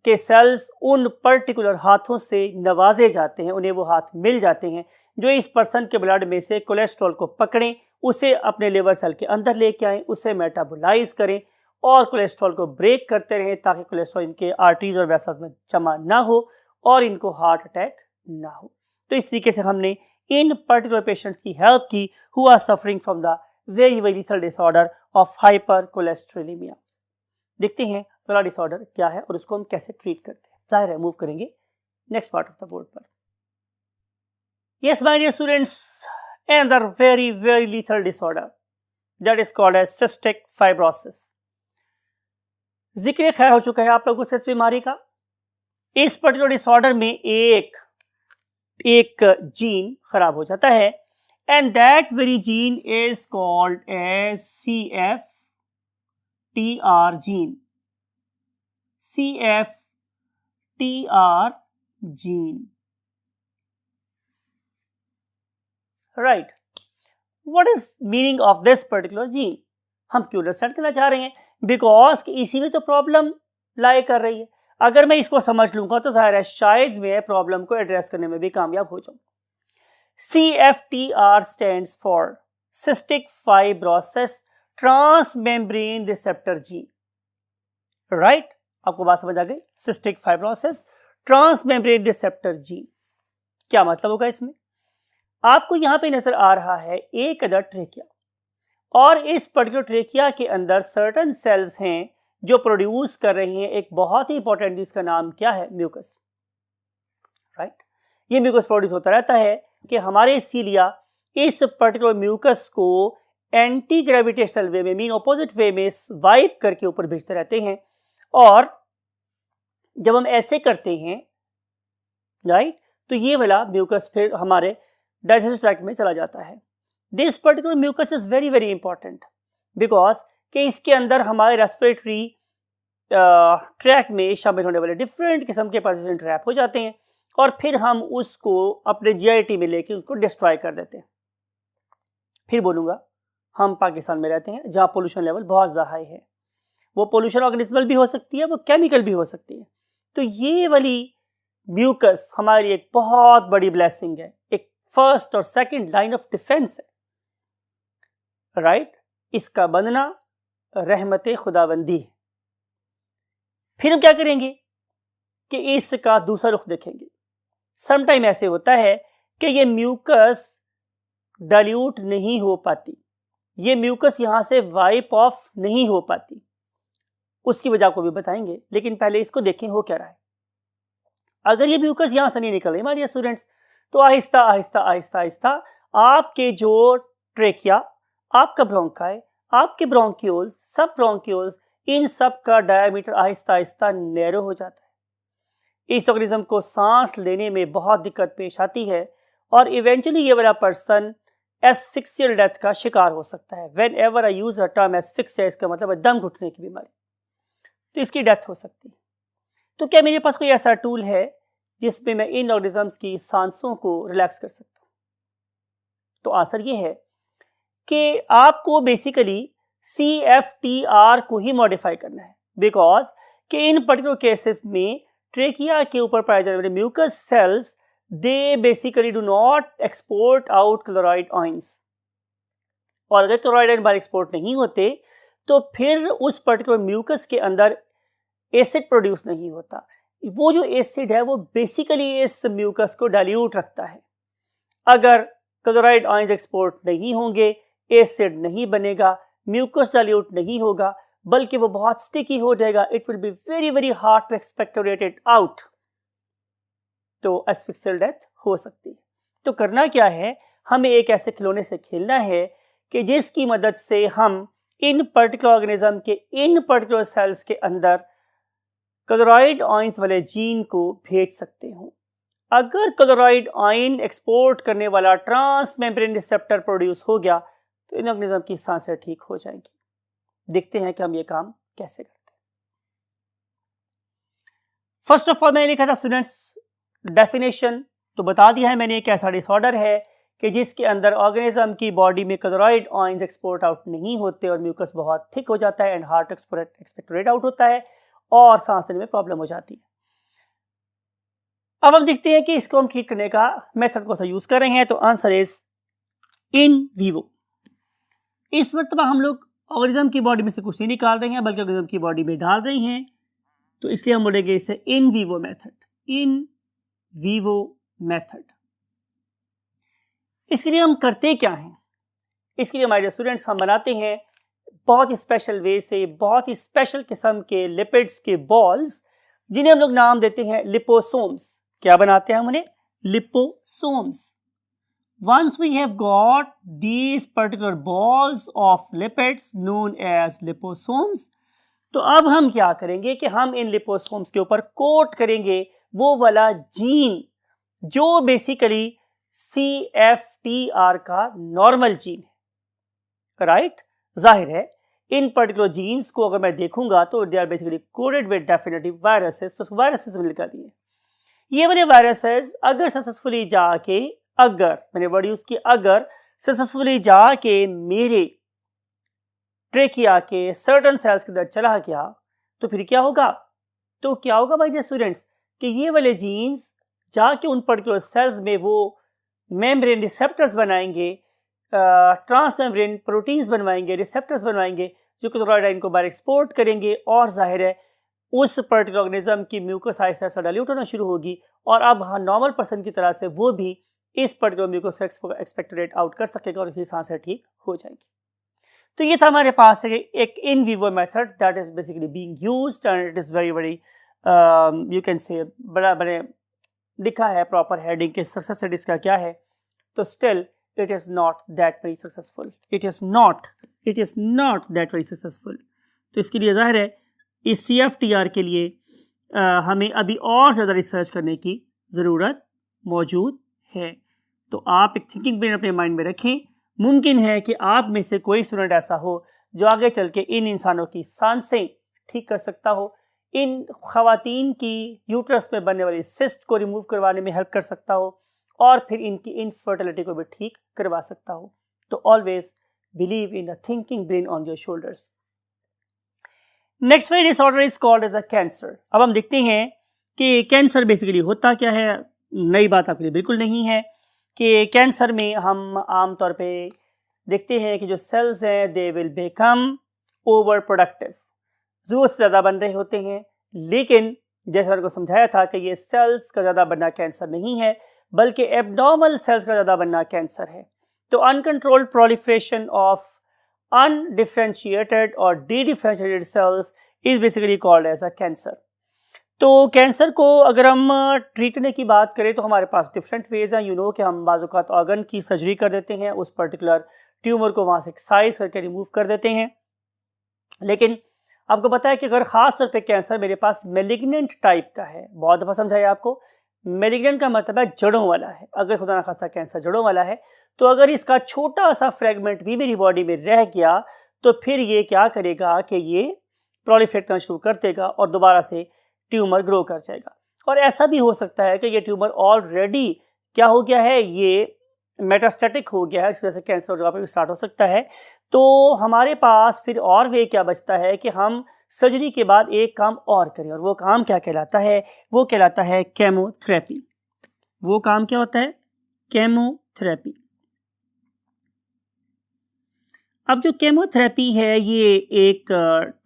के सेल्स उन पर्टिकुलर हाथों से नवाजे जाते हैं, उन्हें वो हाथ मिल जाते हैं जो इस पर्सन के ब्लड में से कोलेस्ट्रॉल को पकड़ें, उसे अपने लिवर सेल के अंदर लेके आएँ, उसे मेटाबोलाइज करें और कोलेस्ट्रॉल को ब्रेक करते रहें ताकि कोलेस्ट्रॉल इनके आर्टरीज और वेसल्स में जमा ना हो और इनको हार्ट अटैक ना हो। तो इस तरीके से हमने इन पर्टिकुलर पेशेंट्स की हेल्प की who are suffering from the very very lethal disorder of hyper cholesterolemia. देखते हैं अगला डिसऑर्डर क्या है और उसको हम कैसे ट्रीट करते हैं। जाहिर है मूव करेंगे next part of the board पर। Yes, my dear students, another very lethal disorder that is called as cystic fibrosis. जिक्र खैर हो चुका है आप लोगों से इस बीमारी का। इस पर्टिकुलर डिसऑर्डर में एक जीन खराब हो जाता है and that very gene is called as CFTR gene. CFTR gene, right. What is meaning of this particular gene? हम क्यों अंडरस्टैंड करना चाह रहे हैं? बिकॉज इसी में तो प्रॉब्लम लाई कर रही है। अगर मैं इसको समझ लूंगा तो जाहिर है शायद मैं प्रॉब्लम को एड्रेस करने में भी कामयाब हो जाऊं। CFTR stands for cystic fibrosis transmembrane receptor gene, right. आपको बात समझ आ गई? Cystic fibrosis transmembrane receptor gene, क्या मतलब होगा इसमें? आपको यहां पे नजर आ रहा है एक अदर ट्रेकिया और इस पर्टिकुलर ट्रेकिया के अंदर सर्टेन सेल्स हैं जो प्रोड्यूस कर रही हैं एक बहुत ही इंपॉर्टेंट, जिसका नाम क्या है? Mucus, right. ये म्यूकस प्रोड्यूस होता रहता है कि हमारे सीलिया इस पर्टिकुलर म्यूकस को एंटी ग्रेविटेशनल वे में, मीन ऑपोजिट वे में स्वाइप करके ऊपर भेजते रहते हैं और जब हम ऐसे करते हैं, राइट, तो ये वाला म्यूकस फिर हमारे डाइजेस्टिव ट्रैक्ट में चला जाता है। This particular mucus is very important because कि इसके अंदर हमारे रेस्पिरेटरी ट्रैक में शामिल होने वाले डिफरेंट किस्म के पार्टिकल ट्रैप हो जाते हैं और फिर हम उसको अपने GIT में लेके उसको डिस्ट्रॉय कर देते हैं। फिर बोलूँगा, हम पाकिस्तान में रहते हैं जहाँ पोल्यूशन लेवल बहुत ज़्यादा हाई है। वो पोल्यूशन ऑर्गेनिज्मल भी हो सकती है, वो केमिकल भी हो सकती है। तो ये वाली म्यूकस हमारी एक बहुत बड़ी ब्लेसिंग है, एक फर्स्ट और सेकंड लाइन ऑफ डिफेंस है, राइट। इसका बनना रहमत खुदाबंदी है। फिर हम क्या करेंगे कि इसका दूसरा रुख देखेंगे। समटाइम ऐसे होता है कि ये म्यूकस डाइल्यूट नहीं हो पाती, ये म्यूकस यहां से वाइप ऑफ नहीं हो पाती, उसकी वजह को भी बताएंगे। लेकिन पहले इसको देखें हो क्या रहा है। अगर ये म्यूकस यहां से नहीं निकल रही हमारे स्टूडेंट्स, तो आहिस्ता आहिस्ता आहिस्ता आहिस्ता आपके जो ट्रेकिया, आपका ब्रोंकाई, आपके ब्रोंक्यूल्स, सब ब्रोंक्यूल्स, इन सब का डायमीटर आहिस्ता आहिस्ता नैरो हो जाता है। इस ऑर्गेनिज्म को सांस लेने में बहुत दिक्कत पेश आती है और इवेंचुअली ये वाला पर्सन एस्फिक्सियल डेथ का शिकार हो सकता है। When ever I use a term asphyxia, इसका मतलब है दम घुटने की बीमारी, तो इसकी डेथ हो सकती है। तो क्या मेरे पास कोई ऐसा टूल है जिसमें मैं इन ऑर्गेनिजम्स की सांसों को रिलैक्स कर सकता हूँ? तो आंसर ये है कि आपको बेसिकली CFTR को ही मॉडिफाई करना है, बिकॉज कि इन पर्टिकुलर केसेस में ट्रेकिया के ऊपर पाए जाने वाले mucus cells, they basically do not export out chloride ions, और अगर क्लोराइड आयन बाहर एक्सपोर्ट नहीं होते तो फिर उस पर्टिकुलर म्यूकस के अंदर एसिड प्रोड्यूस नहीं होता। वो जो एसिड है वो बेसिकली इस म्यूकस को डाइल्यूट रखता है। अगर क्लोराइड आयंस एक्सपोर्ट नहीं होंगे, एसिड नहीं बनेगा, म्यूकस डाइल्यूट नहीं होगा, बल्कि वो बहुत स्टिकी हो जाएगा। It will be very very hard to expectorate it out, तो एस्फिक्सियल डेथ हो सकती है। तो करना क्या है, हमें एक ऐसे खिलौने से खेलना है कि जिसकी मदद से हम इन पर्टिकुलर ऑर्गेनिज्म के इन पर्टिकुलर सेल्स के अंदर क्लोराइड आयंस वाले जीन को भेज सकते हो। अगर क्लोराइड आयन एक्सपोर्ट करने वाला ट्रांस मेम्ब्रेन रिसेप्टर प्रोड्यूस हो गया तो इन ऑर्गेनिज्म की सांसें ठीक हो जाएंगी। देखते हैं कि हम ये काम कैसे करते हैं। फर्स्ट ऑफ ऑल मैंने लिखा था स्टूडेंट्स, डेफिनेशन तो बता दिया है मैंने, एक ऐसा डिसऑर्डर है कि जिसके अंदर ऑर्गेनिज्म की बॉडी में क्लोराइड आयंस एक्सपोर्ट आउट नहीं होते और म्यूकस बहुत थिक हो जाता है एंड हार्ट एक्सपेक्टोरेट आउट होता है और सांस लेने में प्रॉब्लम हो जाती है। अब हम देखते हैं कि इसको हम ठीक करने का मेथड कौन सा यूज कर रहे हैं। तो आंसर इज इन वीवो। इस वक्त हम लोग ऑर्गेनिज्म की बॉडी में से कुछ नहीं निकाल रहे हैं बल्कि ऑर्गेनिज्म की बॉडी में डाल रहे हैं, तो इसलिए हम बोलेंगे इसे in vivo method. In vivo method. इसके लिए हम करते क्या हैं, इसके लिए हमारे स्टूडेंट्स हम बनाते हैं बहुत ही स्पेशल वे से बहुत ही स्पेशल किस्म के लिपिड्स के बॉल्स, जिन्हें हम लोग नाम देते हैं लिपोसोम्स। क्या बनाते हैं हम उन्हें? Liposomes. Once we have got these particular balls of lipids known as liposomes, तो अब हम क्या करेंगे कि हम इन लिपोसोम्स के ऊपर कोट करेंगे वो वाला जीन जो बेसिकली CFTR का नॉर्मल जीन है, राइट? जाहिर है इन पर्टिकुलर जीन्स को अगर मैं देखूंगा तो they are basically coded with definitive viruses, तो वायरसेस में लिखा दिए ये वाले वायरसेस अगर सक्सेसफुली जाके, अगर मैंने वर्ड यूज की, अगर सक्सेसफुली जाके मेरे ट्रेकिया के सर्टन सेल्स के अंदर चला गया तो फिर क्या होगा? तो क्या होगा भाई जी स्टूडेंट्स कि ये वाले जीन्स जाके उन पर्टिकुलर सेल्स में वो मेम्ब्रेन रिसेप्टर्स बनाएंगे, ट्रांस मेम्ब्रेन प्रोटीन्स बनवाएंगे, रिसेप्टर्स बनवाएंगे जो क्लोराइड आयन को बाहर एक्सपोर्ट करेंगे और जाहिर है उस पर्टिकुलर ऑर्गेनिज्म की म्यूकस आहिस्ता डाइल्यूट होना शुरू होगी और अब नॉर्मल पर्सन की तरह से वो भी इस पर्टिकुलर म्यूकस को एक्सपेक्टोरेट आउट कर सकेगा और उसकी सांसें ठीक हो जाएगी। तो ये था हमारे पास एक in vivo method that is basically being used and it is very very you can say बड़ा बड़े लिखा है प्रॉपर हेडिंग के सक्सेस रेट इसका क्या है, तो still it is not that very successful, it is not that very successful. तो इसके लिए जाहिर है इस CFTR के लिए हमें अभी और ज़्यादा रिसर्च करने की ज़रूरत मौजूद है। तो आप एक थिंकिंग ब्रेन अपने माइंड में रखें। मुमकिन है कि आप में से कोई स्टूडेंट ऐसा हो जो आगे चल के इन इंसानों की सांसें ठीक कर सकता हो, इन ख़वातीन की यूट्रस में बनने वाली सिस्ट को रिमूव करवाने में हेल्प कर सकता हो और फिर इनकी इनफर्टिलिटी को भी ठीक करवा सकता हो। तो always believe in a thinking brain on your shoulders. Next वाली disorder is called as a cancer. अब हम देखते हैं कि कैंसर बेसिकली होता क्या है। नई बात आपके लिए बिल्कुल नहीं है कि कैंसर में हम आमतौर पे देखते हैं कि जो सेल्स हैं they will become over productive, ज़रूरत से ज़्यादा बन रहे होते हैं। लेकिन जैसे मैंने को समझाया था कि ये सेल्स का ज़्यादा बनना कैंसर नहीं है बल्कि एब्नॉर्मल सेल्स का ज़्यादा बनना कैंसर है। तो uncontrolled proliferation of undifferentiated or dedifferentiated cells is basically called as a cancer। तो कैंसर को अगर हम ट्रीट करने की बात करें तो हमारे पास डिफरेंट वेज हैं। यू नो कि हम बाज़-औक़ात ऑर्गन की सर्जरी कर देते हैं, उस पर्टिकुलर ट्यूमर को वहाँ से एक्साइज करके रिमूव कर देते हैं। लेकिन आपको पता है कि अगर ख़ास तौर पे कैंसर मेरे पास मेलिग्नेंट टाइप का है, बहुत दफ़ा समझाया आपको, मेलिग्नेंट का मतलब है जड़ों वाला है। अगर खुदा ना खास्ता कैंसर जड़ों वाला है तो अगर इसका छोटा सा फ्रेगमेंट भी मेरी बॉडी में रह गया तो फिर ये क्या करेगा कि ये प्रोलिफरेट करना शुरू कर देगा और दोबारा से ट्यूमर ग्रो कर जाएगा। और ऐसा भी हो सकता है कि ये ट्यूमर ऑलरेडी क्या हो गया है, ये मेटास्टेटिक हो गया है, इस वजह से कैंसर जगह पर भी स्टार्ट हो सकता है। तो हमारे पास फिर और वे क्या बचता है कि हम सर्जरी के बाद एक काम और करें, और वो काम क्या कहलाता है? वो कहलाता है केमोथेरेपी। वो काम क्या होता है? केमोथेरेपी। अब जो केमोथेरेपी है ये एक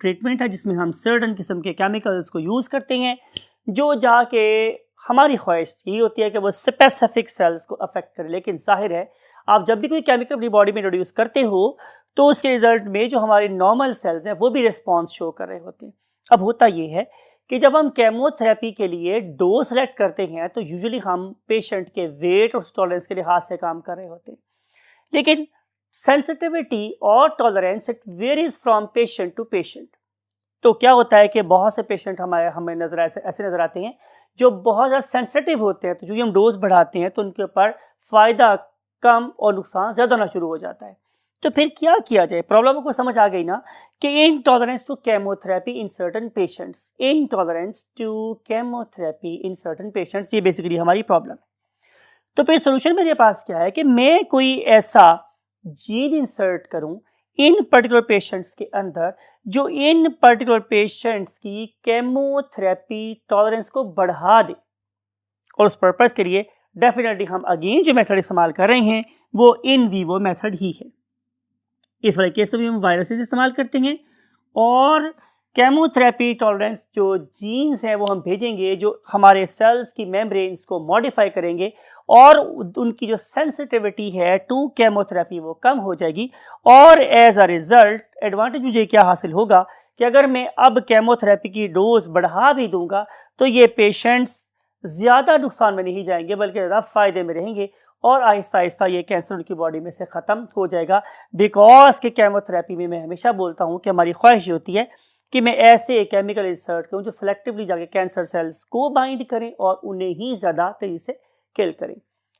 ट्रीटमेंट है जिसमें हम सर्टन किस्म के केमिकल्स को यूज़ करते हैं जो जाके हमारी ख्वाहिश यही होती है कि वो स्पेसिफिक सेल्स को अफेक्ट करे। लेकिन जाहिर है आप जब भी कोई केमिकल अपनी बॉडी में इंट्रोड्यूस करते हो तो उसके रिजल्ट में जो हमारे नॉर्मल सेल्स हैं वो भी रिस्पॉन्स शो कर रहे होते हैं। अब होता ये है कि जब हम केमोथेरेपी के लिए डोज सेलेक्ट करते हैं तो यूजुअली हम पेशेंट के वेट और टॉलरेंस के लिहाज से काम कर रहे होते हैं, लेकिन सेंसिटिविटी और tolerance it varies from patient to patient. तो क्या होता है कि बहुत से पेशेंट हमें नजर ऐसे नजर आते हैं जो बहुत ज़्यादा सेंसिटिव होते हैं, तो जो हम डोज बढ़ाते हैं तो उनके ऊपर फ़ायदा कम और नुकसान ज़्यादा होना शुरू हो जाता है। तो फिर क्या किया जाए? प्रॉब्लम को समझ आ गई ना कि intolerance to chemotherapy in certain patients, intolerance to chemotherapy in certain patients, ये बेसिकली हमारी प्रॉब्लम है। तो फिर सोल्यूशन मेरे पास क्या है कि मैं कोई ऐसा जीन इंसर्ट करूं इन पर्टिकुलर पेशेंट्स के अंदर जो इन पर्टिकुलर पेशेंट्स की केमोथेरेपी टॉलरेंस को बढ़ा दे। और उस पर्पस के लिए डेफिनेटली हम अगेन जो मेथड इस्तेमाल कर रहे हैं वो इन वीवो मेथड ही है। इस वाले केस में भी हम वायरसेस इस्तेमाल करते हैं और केमोथेरेपी टॉलरेंस जो जीन्स हैं वो हम भेजेंगे जो हमारे सेल्स की मेम्ब्रेन्स को मॉडिफाई करेंगे और उनकी जो सेंसिटिविटी है टू केमोथेरेपी वो कम हो जाएगी। और एज अ रिजल्ट एडवांटेज मुझे क्या हासिल होगा कि अगर मैं अब केमोथेरेपी की डोज बढ़ा भी दूंगा तो ये पेशेंट्स ज़्यादा नुकसान में नहीं जाएंगे बल्कि ज़्यादा फ़ायदे में रहेंगे और आहिस्ता आहिस्ता ये कैंसर उनकी बॉडी में से ख़त्म हो जाएगा। बिकॉज के केमोथेरेपी में मैं हमेशा बोलता हूँ कि हमारी ख्वाहिश होती है कि मैं ऐसे केमिकल इंसर्ट करूँ जो सेलेक्टिवली जाके कैंसर सेल्स को बाइंड करें और उन्हें ही ज़्यादा तेज़ी से किल करें।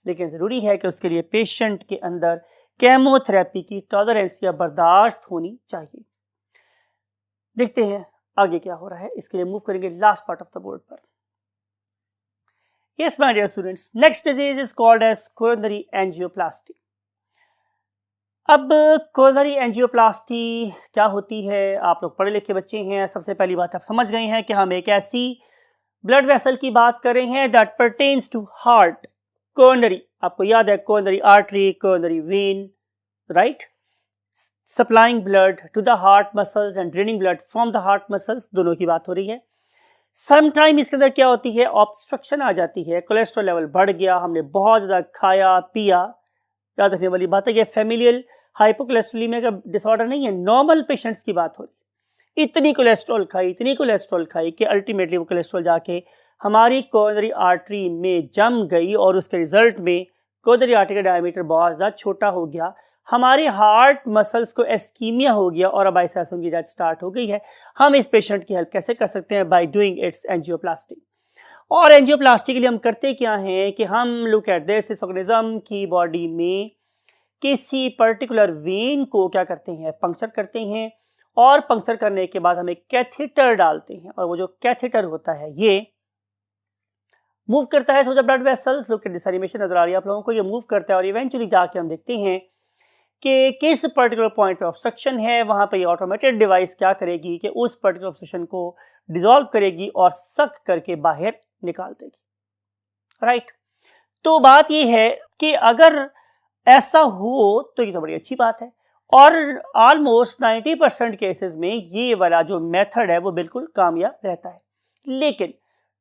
लेकिन ज़रूरी है कि उसके लिए पेशेंट के अंदर केमोथेरेपी की टॉलरेंस या बर्दाश्त होनी चाहिए। देखते हैं आगे क्या हो रहा है। इसके लिए मूव करेंगे last part of the board पर। Yes, my dear students, next disease is called as coronary angioplasty. अब कोरोनरी एंजियोप्लास्टी क्या होती है? आप लोग पढ़े लिखे बच्चे हैं, सबसे पहली बात आप समझ गए हैं कि हम एक ऐसी ब्लड वेसल की बात कर रहे हैं that pertains to heart. Coronary, आपको याद है coronary artery, coronary vein, right, supplying blood to the heart muscles and draining blood from the heart muscles, दोनों की बात हो रही है। समटाइम इसके अंदर क्या होती है, ऑब्स्ट्रक्शन आ जाती है, कोलेस्ट्रॉल लेवल बढ़ गया, हमने बहुत ज़्यादा खाया पिया। याद रखने वाली बात है कि फैमिलियल हाइपोकोलेस्ट्रोलेमिया का डिसऑर्डर नहीं है, नॉर्मल पेशेंट्स की बात हो रही। इतनी कोलेस्ट्रॉल खाई कि अल्टीमेटली वो कोलेस्ट्रॉल जाके हमारी कोरोनरी आर्टरी में जम गई और उसके रिजल्ट में कोरोनरी आर्टरी का डायमीटर बहुत ज़्यादा छोटा हो गया, हमारे हार्ट मसल्स को एस्कीमिया हो गया और अब आइसोलेशन की जांच स्टार्ट हो गई है। हम इस पेशेंट की हेल्प कैसे कर सकते हैं? By doing it's angioplasty. और एंजियोप्लास्टी के लिए हम करते क्या हैं कि हम लुक एट दिस, इस ऑर्गेनिज्म की बॉडी में किसी पर्टिकुलर वेन को क्या करते हैं, पंक्चर करते हैं और पंक्चर करने के बाद हम एक कैथेटर डालते हैं और वो जो कैथेटर होता है ये मूव करता है through the blood vessels. Look at this animation, नजर आ रही है आप लोगों को, ये मूव करता है और इवेंचुअली जाके हम देखते हैं कि किस पर्टिकुलर पॉइंट पे ऑब्स्ट्रक्शन है। वहां पे ये ऑटोमेटेड डिवाइस क्या करेगी कि उस पर्टिकुलर ऑब्स्ट्रक्शन को डिसॉल्व करेगी और सक करके बाहर निकाल देगी, राइट। तो बात ये है कि अगर ऐसा हो तो ये तो बड़ी अच्छी बात है और ऑलमोस्ट 90% केसेस में ये वाला जो मेथड है वो बिल्कुल कामयाब रहता है। लेकिन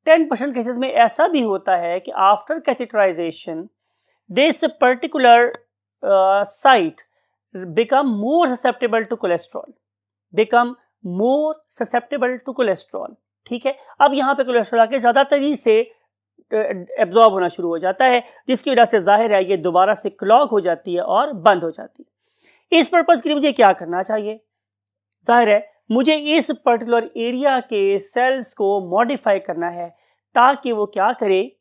10% केसेस में ऐसा भी होता है कि after catheterization this particular site become more susceptible to cholesterol, ठीक है। अब यहाँ पे कोलेस्ट्रॉल आके ज़्यादा तेजी से एब्जॉर्ब होना शुरू हो जाता है, जिसकी वजह से जाहिर है ये दोबारा से क्लॉग हो जाती है और बंद हो जाती है। इस पर्पज़ के लिए मुझे क्या करना चाहिए? जाहिर है मुझे इस पर्टिकुलर एरिया के सेल्स को मॉडिफाई करना है ताकि वो क्या करे,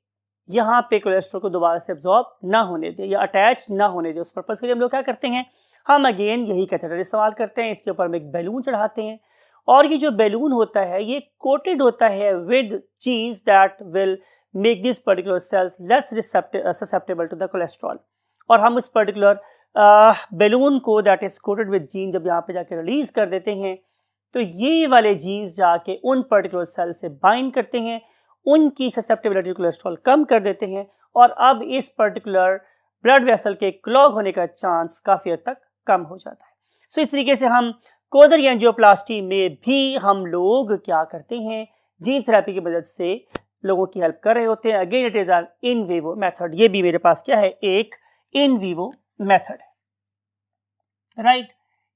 यहाँ पे कोलेस्ट्रॉल को दोबारा से एब्जॉर्ब ना होने दे या अटैच ना होने दे। उस पर्पज़ के लिए हम लोग क्या करते हैं, हम अगेन यही कैथेटर इस्तेमाल करते हैं। इसके ऊपर हम एक बैलून चढ़ाते हैं और ये जो बैलून होता है ये कोटेड होता है with genes that will make this particular cells less susceptible to the cholesterol. और हम उस पर्टिकुलर बैलून को that is coated with gene जब यहाँ पे जाके रिलीज कर देते हैं तो ये वाले जीन्स जाके उन पर्टिकुलर सेल से बाइंड करते हैं, उनकी ससेप्टेबिलिटी कोलेस्ट्रॉल कम कर देते हैं और अब इस पर्टिकुलर ब्लड वेसल के क्लॉग होने का चांस काफ़ी हद तक कम हो जाता है। सो इस तरीके से हम कोरोनरी एंजियोप्लास्टी में भी हम लोग क्या करते हैं, जीन थेरेपी की मदद से लोगों की हेल्प कर रहे होते हैं। Again it is an in vivo method, ये भी मेरे पास क्या है, एक इन विवो मेथड है, राइट।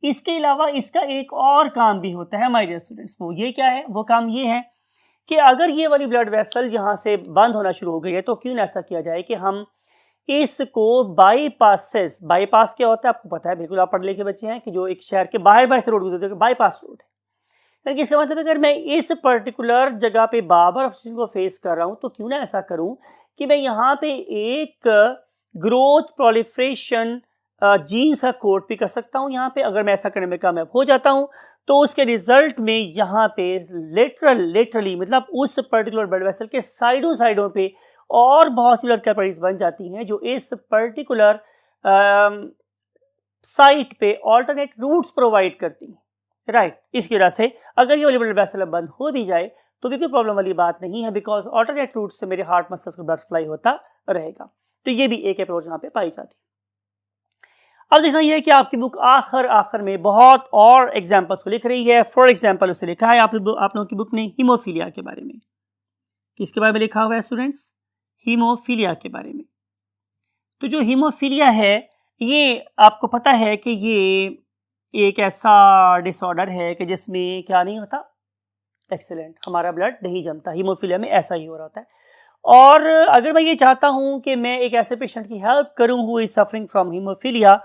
इसके अलावा इसका एक और काम भी होता है माय डियर स्टूडेंट्स, वो ये क्या है, वो काम ये है कि अगर ये वाली ब्लड वेसल यहाँ से बंद होना शुरू हो गई है तो क्यों ऐसा किया जाए कि हम इसको बाईपास क्या होता है आपको पता है, बिल्कुल आप पढ़े लिखे बच्चे हैं कि जो एक शहर के बाहर से रोड गुजरते हैं बाईपास रोड है। यानी इसका मतलब अगर मैं इस पर्टिकुलर जगह पे बार ऑब्स्टेकल को फेस कर रहा हूं तो क्यों ना ऐसा करूं कि मैं यहाँ पे एक ग्रोथ प्रोलिफरेशन जीन्स का कोड भी कर सकता हूं। यहाँ पे अगर मैं ऐसा करने में कामयाब हो जाता हूं तो उसके रिजल्ट में यहाँ पे लेटरली मतलब उस पर्टिकुलर ब्लड वेसल के साइडों पे और बहुत सी ब्लड कैपिलरीज बन जाती हैं जो इस पर्टिकुलर साइट पे ऑल्टरनेट रूट्स प्रोवाइड करती हैं, राइट। इसकी वजह से अगर ये वाली ब्लड वेसल बंद हो भी जाए तो भी कोई प्रॉब्लम वाली बात नहीं है, बिकॉज ऑल्टरनेट रूट से मेरे हार्ट मसल्स को ब्लड सप्लाई होता रहेगा। तो ये भी एक अप्रोच यहाँ पे पाई जाती है। अब देखना यह है कि आपकी बुक आखिर में बहुत और एग्जाम्पल्स को लिख रही है। फॉर एग्जाम्पल उसे लिखा है आप लोगों की बुक ने हीमोफीलिया के बारे में। किसके बारे में लिखा हुआ है स्टूडेंट्स? हीमोफीलिया के बारे में। तो जो हीमोफीलिया है ये आपको पता है कि ये एक ऐसा डिसऑर्डर है कि जिसमें क्या नहीं होता, एक्सीलेंट, हमारा ब्लड नहीं जमता। हीमोफीलिया में ऐसा ही हो रहा होता है। और अगर मैं ये चाहता हूं कि मैं एक ऐसे पेशेंट की हेल्प करूं who is suffering from haemophilia,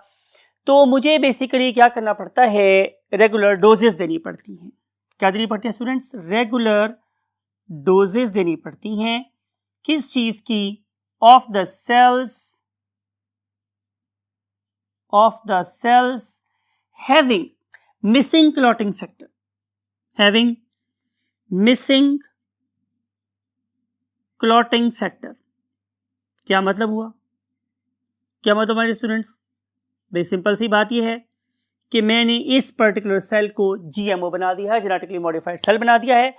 तो मुझे बेसिकली क्या करना पड़ता है, रेगुलर डोजेस देनी पड़ती हैं। क्या देनी पड़ती है स्टूडेंट्स? रेगुलर डोजेस देनी पड़ती हैं। किस चीज की? Of the cells having missing clotting factor, having missing clotting factor। क्या मतलब हुआ? क्या मतलब हमारे स्टूडेंट्स? भाई सिंपल सी बात यह है कि मैंने इस पर्टिकुलर सेल को जीएमओ बना दिया है, जेनेटिकली मॉडिफाइड सेल बना दिया है,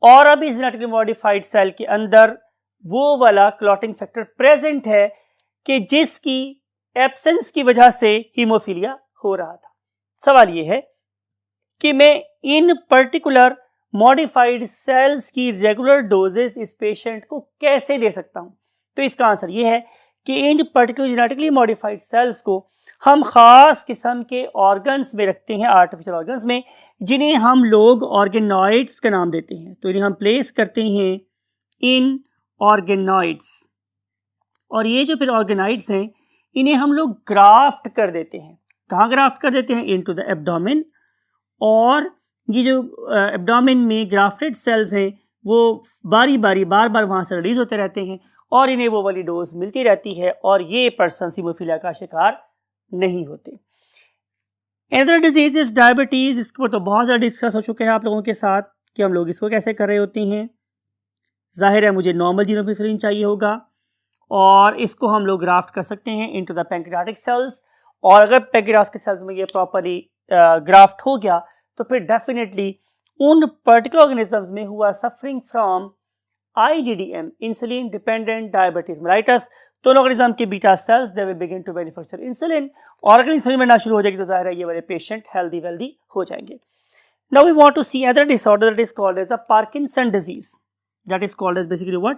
और अब इस जेनेटिकली मॉडिफाइड सेल के अंदर वो वाला क्लॉटिंग फैक्टर प्रेजेंट है कि जिसकी एब्सेंस की वजह से हीमोफीलिया हो रहा था। सवाल ये है कि मैं इन पर्टिकुलर मॉडिफाइड सेल्स की रेगुलर डोजेस इस पेशेंट को कैसे दे सकता हूं? तो इसका आंसर ये है कि इन पर्टिकुलर जेनेटिकली मॉडिफाइड सेल्स को हम खास किस्म के ऑर्गन्स में रखते हैं, आर्टिफिशियल ऑर्गन्स में, जिन्हें हम लोग ऑर्गेनॉइड्स का नाम देते हैं। तो इन्हें हम प्लेस करते हैं इन ऑर्गेनॉइड्स, और ये जो फिर ऑर्गेनॉइड्स हैं इन्हें हम लोग ग्राफ्ट कर देते हैं। कहाँ ग्राफ्ट कर देते हैं? Into the abdomen. और ये जो एब्डोमेन में ग्राफ्टेड सेल्स हैं वो बार बार वहाँ से रिलीज होते रहते हैं और इन्हें वो वाली डोज मिलती रहती है, और ये पर्सन हीमोफीलिया का शिकार नहीं होते। Other disease is diabetes. इसके ऊपर तो बहुत ज़्यादा डिस्कस हो चुके हैं आप लोगों के साथ कि हम लोग इसको कैसे कर रहे होते हैं। जाहिर है मुझे नॉर्मल जीनोफिसरीन चाहिए होगा, और इसको हम लोग ग्राफ्ट कर सकते हैं इनटू द पैंक्रियाटिक सेल्स। और अगर पैंक्रियास के सेल्स में ये प्रॉपरली ग्राफ्ट हो गया तो फिर डेफिनेटली उन पर्टिकुलर ऑर्गेनिजम्स में हुआ suffering from IDDM, insulin dependent diabetes mellitus, दोनों ऑर्गेनिज्म के beta cells they will begin to manufacture insulin, और अगर इंसुलिन बनना शुरू हो जाएगी तो जाहिर है ये वाले पेशेंट हेल्दी वेल्दी हो जाएंगे। Now we want to see other disorder that is called as a Parkinson disease. That is called as basically what?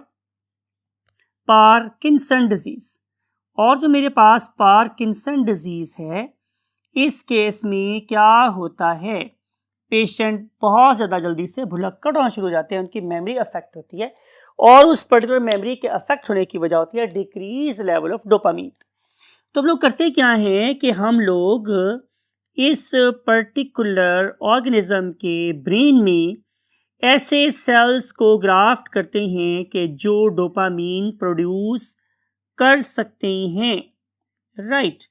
Parkinson disease. और जो मेरे पास पार्किंसन डिजीज है, इस केस में क्या होता है, पेशेंट बहुत ज़्यादा जल्दी से भुलक्कड़ होना शुरू हो जाते हैं, उनकी मेमोरी अफेक्ट होती है, और उस पर्टिकुलर मेमोरी के अफेक्ट होने की वजह होती है डिक्रीज लेवल ऑफ डोपामीन। तो हम लोग करते क्या है कि हम लोग इस पर्टिकुलर ऑर्गेनिज्म के ब्रेन में ऐसे सेल्स को ग्राफ्ट करते हैं कि जो डोपामीन प्रोड्यूस कर सकते हैं, राइट।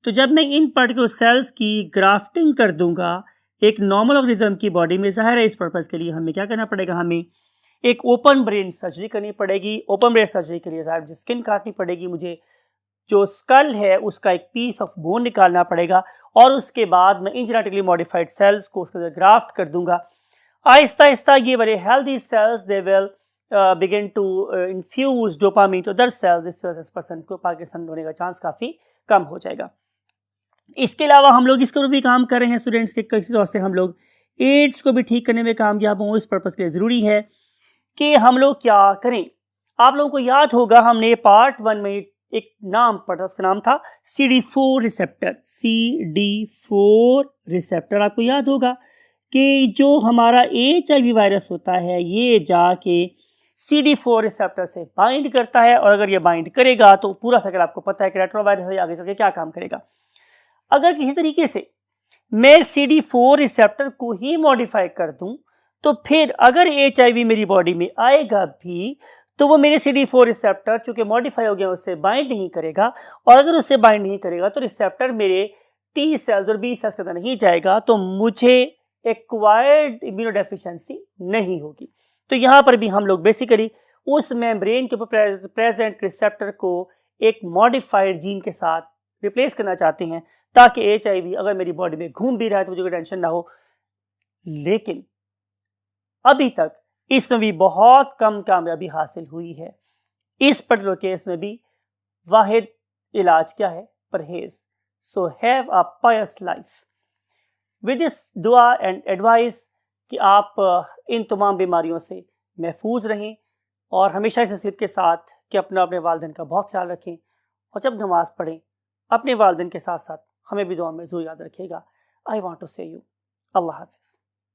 तो जब मैं इन पर्टिकुलर सेल्स की ग्राफ्टिंग कर दूंगा एक नॉर्मल ऑर्गेनिज्म की बॉडी में, जाहिर है इस पर्पज़ के लिए हमें क्या करना पड़ेगा, हमें एक ओपन ब्रेन सर्जरी करनी पड़ेगी। ओपन ब्रेन सर्जरी के लिए साहब स्किन काटनी पड़ेगी, मुझे जो स्कल है उसका एक पीस ऑफ बोन निकालना पड़ेगा, और उसके बाद मैं इन जेनेटिकली मॉडिफाइड सेल्स को उसके अंदर ग्राफ्ट कर दूंगा। आहिस्ता आहिस्ता ये वाले healthy cells they will begin to infuse dopamine to other cells. इस वजह से पर्सन को पार्किंसन होने का चांस काफ़ी कम हो जाएगा। इसके अलावा हम लोग इसके ऊपर भी काम कर रहे हैं स्टूडेंट्स के, किसी तौर से हम लोग एड्स को भी ठीक करने में कामयाब हों। इस पर्पज़ के लिए ज़रूरी है कि हम लोग क्या करें। आप लोगों को याद होगा हमने पार्ट 1 में एक नाम पढ़ा, उसका नाम था CD4 रिसेप्टर। CD4 रिसेप्टर आपको याद होगा कि जो हमारा HIV वायरस होता है ये जाके CD4 रिसेप्टर से बाइंड करता है, और अगर ये बाइंड करेगा तो पूरा सर्कल आपको पता है कि रेट्रोवायरस है, आगे चल के क्या काम करेगा। अगर किसी तरीके से मैं CD4 रिसेप्टर को ही मॉडिफाई कर दूं तो फिर अगर HIV मेरी बॉडी में आएगा भी तो वो मेरे CD4 रिसेप्टर चूंकि मॉडिफाई हो गया उससे बाइंड नहीं करेगा, और अगर उससे बाइंड नहीं करेगा तो रिसेप्टर मेरे T सेल्स और B सेल्स के अंदर नहीं जाएगा, तो मुझे एक्वायर्ड इम्यूनोडेफिशिएंसी नहीं होगी। तो यहाँ पर भी हम लोग बेसिकली उस मेम्ब्रेन के ऊपर प्रेजेंट रिसेप्टर को एक मॉडिफाइड जीन के साथ रिप्लेस करना चाहते हैं, ताकि HIV अगर मेरी बॉडी में घूम भी रहा है तो मुझे कोई टेंशन ना हो। लेकिन अभी तक इसमें भी बहुत कम कामयाबी हासिल हुई है। इस पर्टिकुलर केस में भी वाहिद इलाज क्या है? परहेज। So have a pious life. With this दुआ एंड एडवाइस कि आप इन तमाम बीमारियों से महफूज रहें, और हमेशा इस नसीहत के साथ कि अपने वालिदैन का बहुत ख्याल रखें, और जब नमाज पढ़ें अपने वालिदैन के साथ साथ हमें भी दुआ में ज़रूर याद रखिएगा। आई वॉन्ट टू से यू अल्लाह हाफ़िज़।